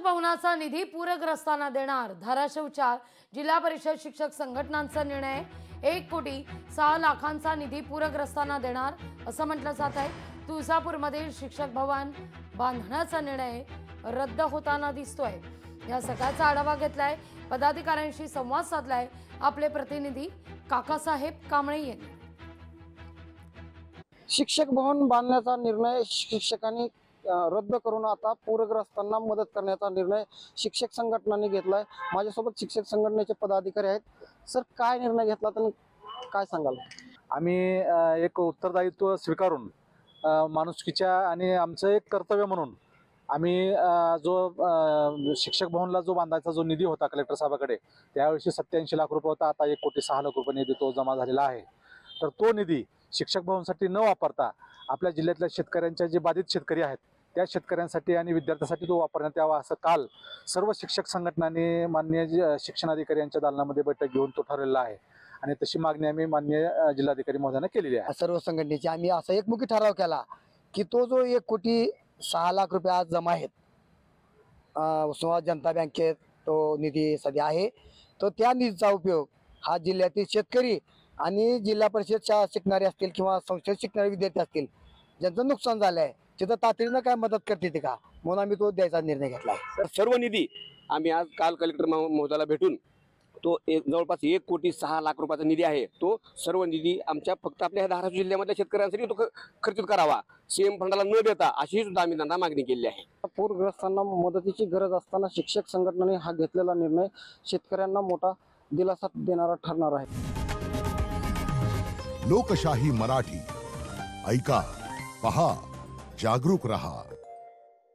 शिक्षक भवनाचा निधी पूरग्रस्तांना देणार. धाराशिवच्या जिल्हा परिषद शिक्षक संघटनांचा निर्णय. 1,06,00,000चा निधी पूरग्रस्तांना देणार असं म्हटलं जात आहे. तुळजापूरमधील शिक्षक भवन बांधण्याचा निर्णय रद्द होताना दिसतोय. या सगळ्याचा आढावा घेतलाय, पदाधिकाऱ्यांशी संवाद साधलाय आपले प्रतिनिधी काकासाहेब कांबळे यांनी. शिक्षक भवन बांधण्याचा निर्णय शिक्षकांनी रद्द करून आता पूरग्रस्तांना मदत करण्याचा निर्णय शिक्षक संघटनांनी घेतलाय. माझ्यासोबत शिक्षक संघटनेचे पदाधिकारी आहेत. सर, काय निर्णय घेतला तर काय सांगाल? आम्ही एक उत्तरदायित्व स्वीकारून माणुसकीच्या आणि आमचं एक कर्तव्य म्हणून आम्ही जो शिक्षक भवनला जो बांधायचा जो निधी होता कलेक्टर साहेबाकडे, त्यावेळी 87 लाख रुपये होता. आता 1,06,00,000 रुपये निधी तो जमा झालेला आहे. तर तो निधी शिक्षक भवनसाठी न वापरता आपल्या जिल्ह्यातल्या शेतकऱ्यांच्या जे बाधित शेतकरी आहेत त्या शेतकऱ्यांसाठी आणि विद्यार्थ्यांसाठी तो वापरण्यात यावा असं काल सर्व शिक्षक संघटनांनी माननीय शिक्षणाधिकारी यांच्या दालनामध्ये बैठक घेऊन तो ठरवलेला आहे. आणि तशी मागणी आम्ही माननीय जिल्हाधिकारी महोदयांना केलेली आहे. सर्व संघटनेचे आम्ही असा एकमुखी ठराव केला की तो जो 1,06,00,000 रुपये आज जमा आहेत उस्मानाबाद जनता बँकेत तो निधी सध्या आहे, तर त्या निधीचा उपयोग हा जिल्ह्यातील शेतकरी आणि जिल्हा परिषद शाळा शिकणारे असतील किंवा संस्थेत शिकणारे विद्यार्थी असतील ज्यांचं नुकसान झालं आहे तिथं तातडीनं काय मदत करते ते का, म्हणून आम्ही तो द्यायचा निर्णय घेतला आहे. सर्व निधी आम्ही आज काल कलेक्टर महोदयाला भेटून तो जवळपास 1,06,00,000 रुपयाचा निधी आहे. तो सर्व निधी आमच्या फक्त आपल्या धाराशिव जिल्ह्यामधल्या शेतकऱ्यांसाठी तो खर्चित करावा, सीएम फंडाला न देता, अशी सुद्धा आम्ही त्यांना मागणी केली आहे. पूरग्रस्तांना मदतीची गरज असताना शिक्षक संघटनेने हा घेतलेला निर्णय शेतकऱ्यांना मोठा दिलासा देणारा ठरणार आहे. लोकशाही मराठी ऐका, पहा, जागरूक रहा.